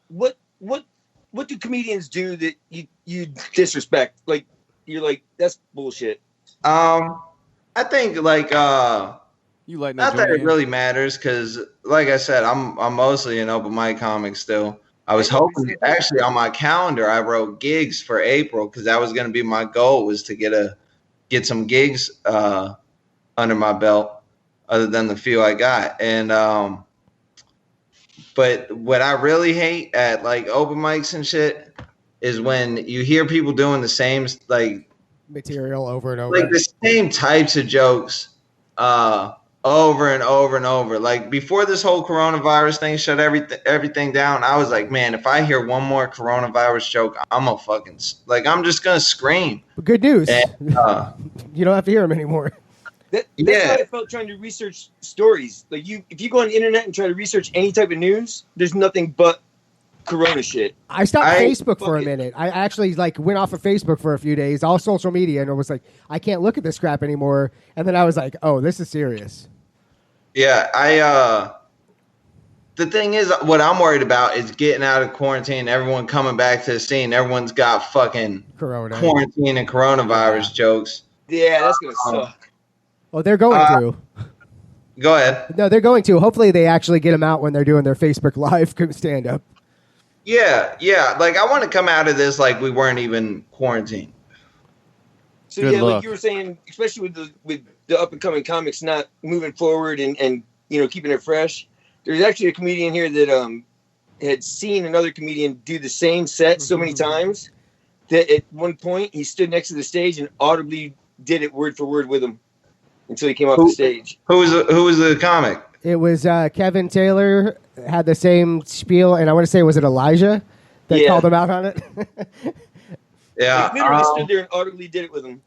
what do comedians do that you disrespect? Like you're like that's bullshit. I think like You like not that it really matters because, like I said, I'm mostly an open mic comic still. I was hoping actually on my calendar I wrote gigs for April because that was going to be my goal was to get some gigs under my belt other than the few I got. And but what I really hate at like open mics and shit is when you hear people doing the same like material over and over, like the same types of jokes over and over and over. Like before this whole coronavirus thing shut everything down, I was like, man, if I hear one more coronavirus joke, I'm a fucking I'm just gonna scream. But good news, and, you don't have to hear them anymore. That's how I felt trying to research stories. Like if you go on the internet and try to research any type of news, there's nothing but Corona shit. I stopped Facebook for a minute. I actually went off of Facebook for a few days, all social media, and it was like, I can't look at this crap anymore. And then I was like, oh, this is serious. Yeah, the thing is, what I'm worried about is getting out of quarantine, everyone coming back to the scene. Everyone's got fucking quarantine and coronavirus jokes. Yeah, that's going to suck. Well, they're going to. Go ahead. No, they're going to. Hopefully they actually get them out when they're doing their Facebook Live stand-up. Yeah. Like, I want to come out of this like we weren't even quarantined. So, like you were saying, especially with the up-and-coming comics not moving forward and keeping it fresh, there's actually a comedian here that had seen another comedian do the same set so many times that at one point he stood next to the stage and audibly did it word for word with him until he came off the stage. Who was the comic? It was Kevin Taylor had the same spiel, and I want to say, was it Elijah that called him out on it? Yeah, he literally stood there and audibly did it with him.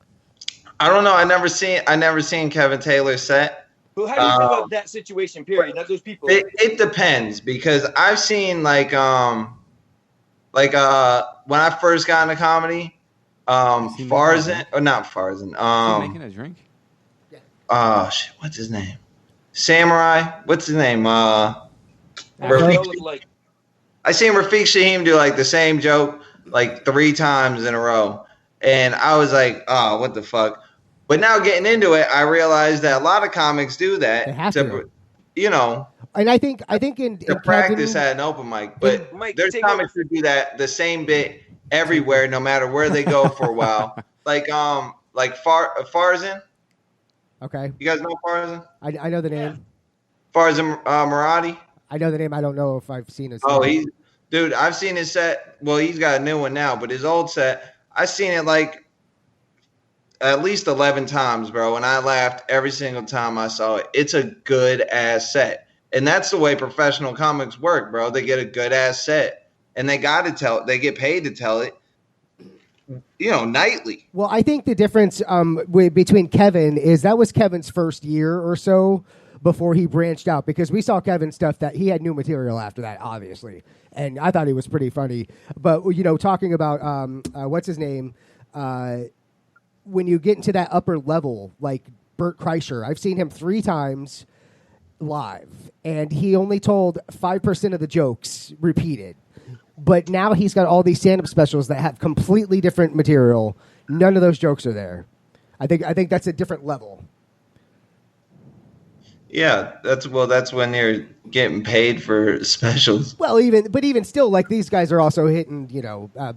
I don't know. I never seen Kevin Tayller's set. Well, how do you feel about that situation? Period. Not those people. It depends because I've seen when I first got into comedy, Farzan or not Farzan. Is he making a drink? Shit, what's his name? Samurai. What's his name? I seen Rafiq Shaheem do like the same joke like 3 times in a row. And I was like, oh, what the fuck? But now getting into it, I realized that a lot of comics do that. They have to. And I think in practice at an open mic. But there's comics who do that the same bit everywhere, no matter where they go for a while. Like Farzan. Okay. You guys know Farzan? I know the name. Farzan Maradi. I know the name. I don't know if I've seen his set. Dude, I've seen his set. Well, he's got a new one now, but his old set, I've seen it like at least 11 times, bro, and I laughed every single time I saw it. It's a good-ass set. And that's the way professional comics work, bro. They get a good-ass set, and they got to tell it. They get paid to tell it, nightly. Well, I think the difference between Kevin is that was Kevin's first year or so before he branched out, because we saw Kevin's stuff that he had new material after that, obviously. And I thought he was pretty funny. But, talking about, what's his name, when you get into that upper level, like Bert Kreischer, I've seen him 3 times live, and he only told 5% of the jokes repeated. But now he's got all these stand-up specials that have completely different material. None of those jokes are there. I think that's a different level. Yeah, that's when you're getting paid for specials. Well, even still, like these guys are also hitting,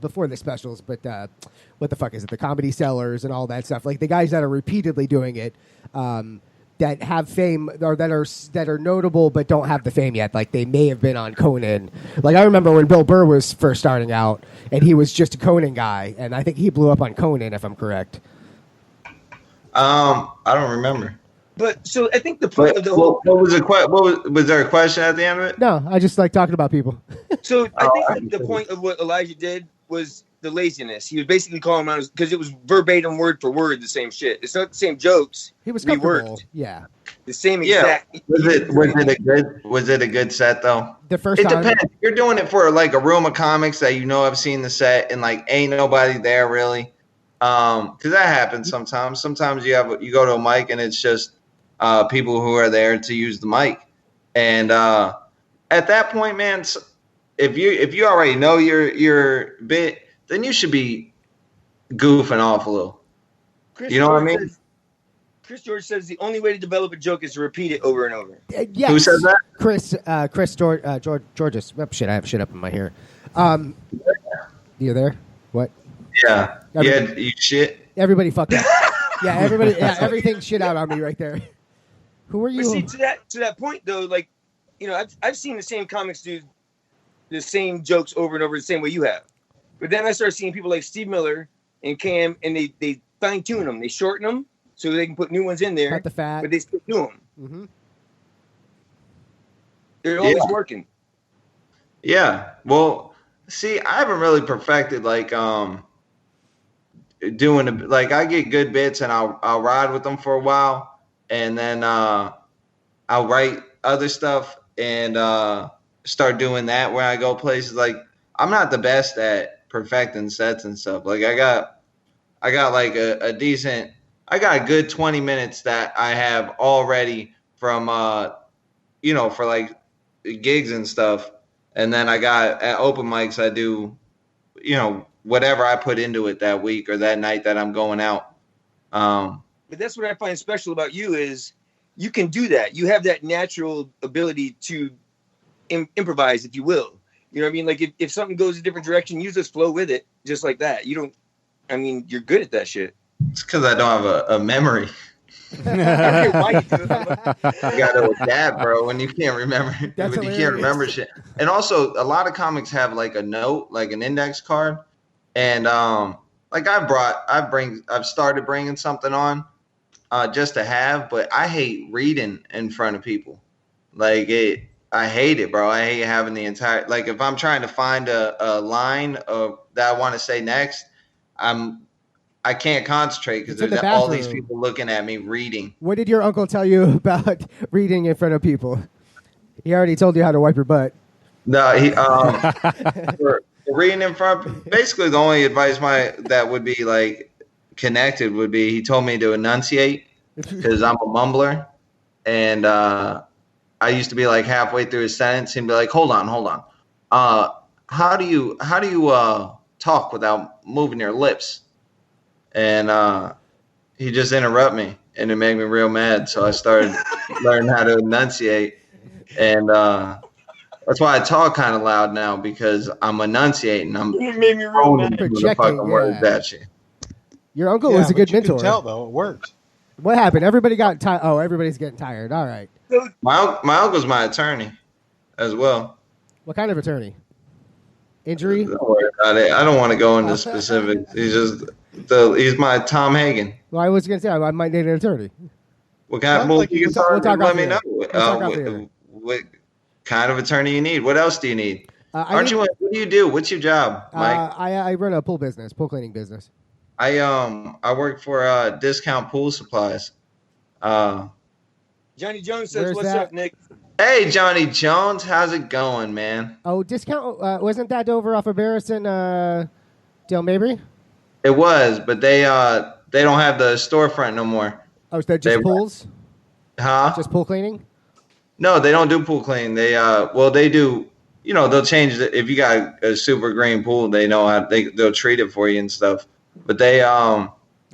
before the specials. But what the fuck is it? The Comedy Sellers and all that stuff. Like the guys that are repeatedly doing it, that have fame or that are notable but don't have the fame yet. Like they may have been on Conan. Like I remember when Bill Burr was first starting out, and he was just a Conan guy, and I think he blew up on Conan, if I'm correct. I don't remember. But so I think the point of the whole... was there a question at the end of it? No, I just like talking about people. So I think the point of what Elijah did was the laziness. He was basically calling him out because it was verbatim, word for word, the same shit. It's not the same jokes. He was comfortable. Yeah. The same exact. Was it a good set though? The first time. It depends. If you're doing it for like a room of comics that have seen the set and like ain't nobody there really. Because that happens sometimes. Sometimes you go to a mic and it's just people who are there to use the mic. And at that point, man, if you already know your bit, then you should be goofing off a little. You know what I mean? Chris George says the only way to develop a joke is to repeat it over and over. Yes. Who says that? Chris Georges. Oh, shit, I have shit up in my hair. You there? What? Yeah. You shit. Everybody fucked up. Yeah, everybody. Yeah, everything shit out on me right there. Who are you? But see, to that point though, like, you know, I've seen the same comics do the same jokes over and over the same way you have. But then I started seeing people like Steve Miller and Cam, and they fine tune them, they shorten them so they can put new ones in there. Cut the fat, but they still do them. Mm-hmm. They're always working. Yeah. Well, see, I haven't really perfected like doing like I get good bits and I'll ride with them for a while, and then I'll write other stuff and start doing that where I go places. Like, I'm not the best at perfecting sets and stuff. Like, I got like a decent, I got a good 20 minutes that I have already from you know, for like gigs and stuff. And then I got at open mics, I do, you know, whatever I put into it that week or that night that I'm going out. But that's what I find special about you is you can do that. You have that natural ability to improvise, if you will. You know what I mean? Like if something goes a different direction, you just flow with it just like that. You don't, I mean, you're good at that shit. It's because I don't have a memory. I don't care why you do it. You gotta adapt, bro, when you can't remember. That's when you can't remember shit. And also, a lot of comics have like a note, like an index card. And like I've started bringing something on just to have, but I hate reading in front of people. Like I hate it, bro. I hate having the entire, like if I'm trying to find a line that I want to say next, I can't concentrate because there's all these people looking at me reading. What did your uncle tell you about reading in front of people? He already told you how to wipe your butt. No, he for reading in front. Basically, the only advice that would be like connected would be he told me to enunciate because I'm a mumbler, and I used to be like halfway through a sentence and be like, hold on. How do you talk without moving your lips? And he just interrupted me, and it made me real mad. So I started learning how to enunciate, and that's why I talk kind of loud now because I'm enunciating. It made me real mad. Fucking words at you. Your uncle was a good mentor. You can tell though, it worked. What happened? Everybody got tired. Oh, everybody's getting tired. All right. My uncle's my attorney as well. What kind of attorney? Injury? Don't worry about it. I don't want to go into specifics. He's my Tom Hagen. Well, I was going to say I might need an attorney. What kind? We'll talk let me know. What kind of attorney you need? What else do you need? What do you do? What's your job, Mike? I run a pool cleaning business. I work for Discount Pool Supplies. Johnny Jones says, "What's up, Nick?" Hey, Johnny Jones, how's it going, man? Oh, Discount wasn't that over off of Barris and Dale Mabry? It was, but they don't have the storefront no more. Oh, is that just pools? Huh? Just pool cleaning? No, they don't do pool cleaning. They they do. You know, they'll change it if you got a super green pool. They know how they'll treat it for you and stuff. But they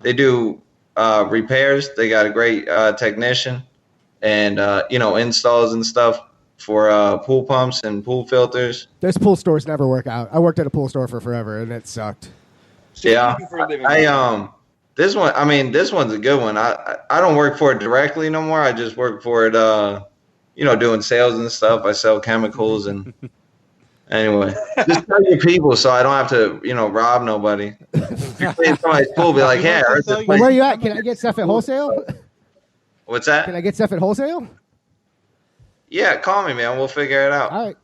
do repairs. They got a great technician, and installs and stuff for pool pumps and pool filters. Those pool stores never work out. I worked at a pool store for forever, and it sucked. Yeah, this one's a good one. I don't work for it directly no more. I just work for it, doing sales and stuff. I sell chemicals and anyway, just tell your people so I don't have to, rob nobody. If you clean somebody's pool, be like, hey, where are you at? Can I get stuff at wholesale? What's that? Can I get stuff at wholesale? Yeah, call me, man. We'll figure it out. All right.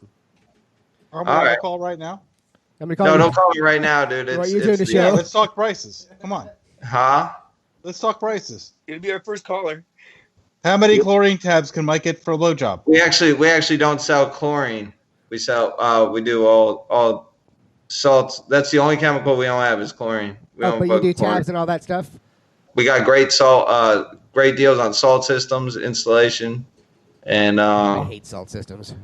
I'm going to call right now. Don't call me right now, dude. What are you doing the show? Let's talk prices. Come on. Huh? Let's talk prices. It'll be our first caller. How many chlorine tabs can Mike get for a blowjob? We actually don't sell chlorine. We sell we do all salts. That's the only chemical we don't have is chlorine. But you do tabs and all that stuff? We got great deals on salt systems, installation, and I hate salt systems.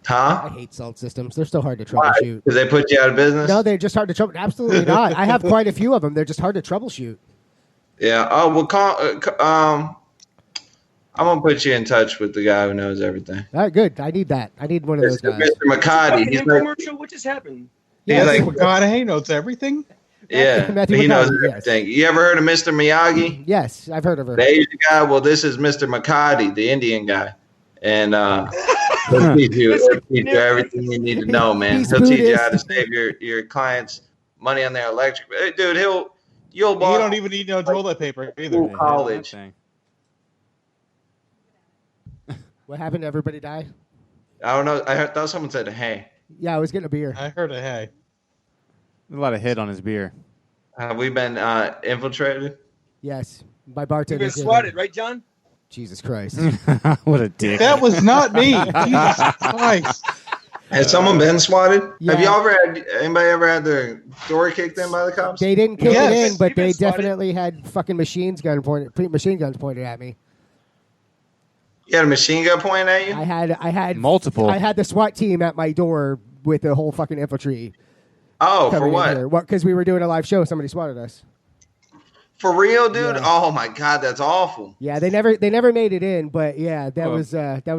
Huh? I hate salt systems. They're so hard to Why? troubleshoot. Because they put you out of business? No, they're just hard to troubleshoot. Absolutely not. I have quite a few of them. They're just hard to troubleshoot. Yeah. Oh, well, I'm going to put you in touch with the guy who knows everything. All right, good. I need that. I need one of those guys. Mr. McCarty. He's like, commercial. What just happened? Yeah, he's Like, God, hey, knows everything. yeah, Matthew he knows McConaughey, yes. everything. You ever heard of Mr. Miyagi? Yes, I've heard of her. The Asian guy? Well, this is Mr. McCarty, the Indian guy. And he'll teach you everything you need to know, man. He's He'll teach you Buddhist. how to save your clients money on their electric. Hey, dude, you'll You buy don't even need no toilet paper either. Ooh. College. That thing. What happened? Everybody die? I don't know. I thought someone said, hey. Yeah, I was getting a beer. I heard a hey. A lot of hit on his beer. Have we been infiltrated? Yes, my You've bartender. been swatted, right, John? Jesus Christ. What a dick. That was not me. Jesus Christ. Has someone been swatted? Yeah. Have y'all anybody ever had their door kicked in by the cops? They didn't kick Yes. it in, but You've been they swatted. definitely had fucking machine guns pointed at me. You had a machine gun pointing at you? I had Multiple. I had the SWAT team at my door with the whole fucking infantry. Oh, for coming in what? here. Because we were doing a live show. Somebody swatted us. For real, dude? Yeah. Oh my God, that's awful. Yeah, they never made it in, but yeah, that Oh. was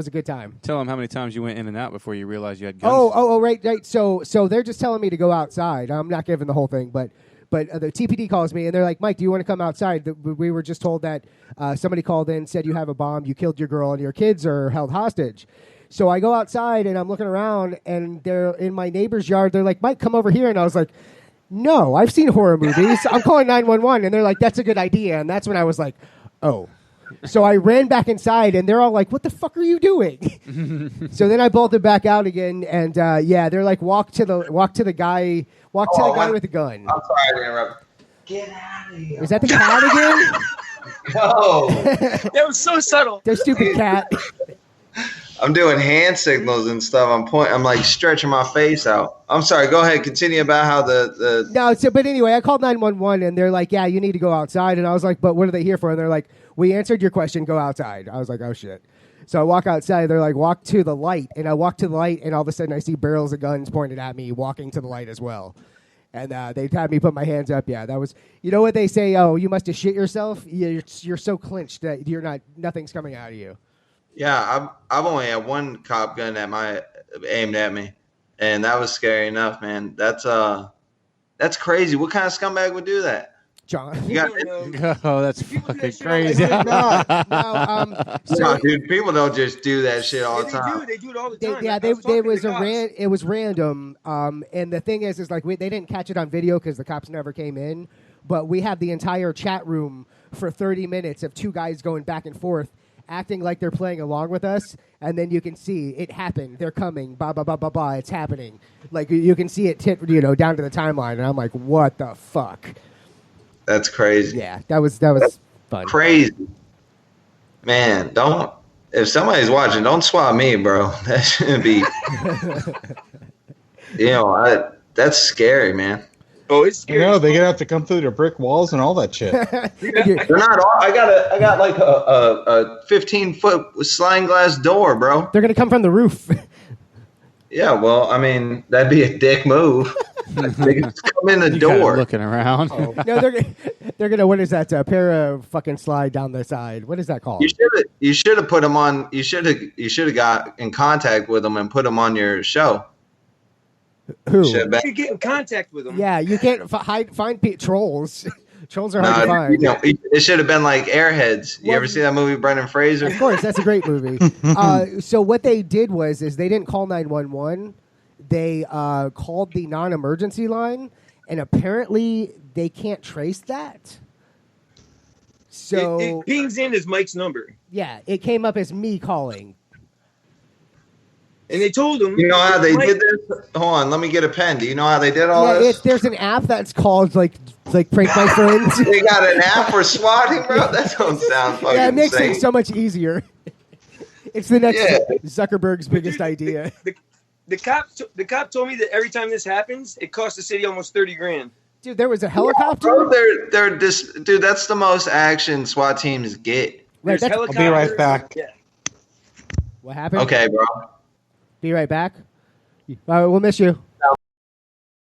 a good time. Tell him how many times you went in and out before you realized you had guns. Oh, right. So they're just telling me to go outside. I'm not giving the whole thing, but the TPD calls me and they're like, Mike, do you want to come outside? We were just told that somebody called in, said you have a bomb, you killed your girl, and your kids are held hostage. So I go outside and I'm looking around and they're in my neighbor's yard. They're like, Mike, come over here. And I was like, no, I've seen horror movies. I'm calling 911. And they're like, that's a good idea. And that's when I was like, oh. So I ran back inside and they're all like, what the fuck are you doing? So then I bolted back out again. And they're like, walk to the guy with the gun. I'm sorry to interrupt. Get out of here. Is that the cat again? No. That was so subtle. Their stupid cat. I'm doing hand signals and stuff. I'm like stretching my face out. I'm sorry. Go ahead. Continue about how the No, but anyway, I called 911 and they're like, yeah, you need to go outside. And I was like, but what are they here for? And they're like, we answered your question, go outside. I was like, oh shit. So I walk outside, they're like, walk to the light. And I walk to the light and all of a sudden I see barrels of guns pointed at me, walking to the light as well. And they had me put my hands up. Yeah, that was, you know what they say? Oh, you must have shit yourself. You're so clinched that nothing's coming out of you. Yeah, I've only had one cop gun aimed at me, and that was scary enough, man. That's crazy. What kind of scumbag would do that? John. You got Oh, that's People do fucking that shit all the crazy. time. No, no, dude. People don't just do that shit all the Yeah, time. they do it all the time. it was random. And the thing is like they didn't catch it on video because the cops never came in. But we have the entire chat room for 30 minutes of two guys going back and forth, acting like they're playing along with us, and then you can see it happen. They're coming, blah blah blah blah blah. It's happening. Like you can see it down to the timeline, and I'm like, what the fuck? That's crazy. Yeah, that was fun. Crazy, man. Don't. If somebody's watching, don't swap me, bro. That shouldn't be. That's scary, man. Oh, it's scary. You know, they're gonna have to come through the brick walls and all that shit. They're not all. I got like a 15-foot sliding glass door, bro. They're gonna come from the roof. Yeah, well, I mean, that'd be a dick move. They can just come in the You kinda door. looking around. No, they're gonna. What is that? Fucking slide down the side. What is that called? You should have put them on. You should have got in contact with them and put them on your show. Who? Should have You get in contact with them. Yeah, you can't find trolls. Trolls are hard to find. It should have been like Airheads. You Well, ever see that movie, Brendan Fraser? Of course, that's a great movie. So what they did was they didn't call 911. They called the non-emergency line, and apparently they can't trace that. So it pings in as Mike's number, yeah, it came up as me calling. and they told him. You know how they Mike- did this? Hold on, let me get a pen. Do you know how they did all this? There's an app that's called like Prank My Friends. They got an app for swatting, bro? That don't sound fucking Yeah, it makes insane. it so much easier. It's the next Yeah. Zuckerberg's biggest idea. The cop told me that every time this happens, it costs the city almost $30,000. Dude, there was a helicopter. Bro, they're just, dude, that's the most action SWAT teams get. Right, There's that's, I'll be right back. Yeah. what happened? Okay, bro. Be right back. We'll miss you.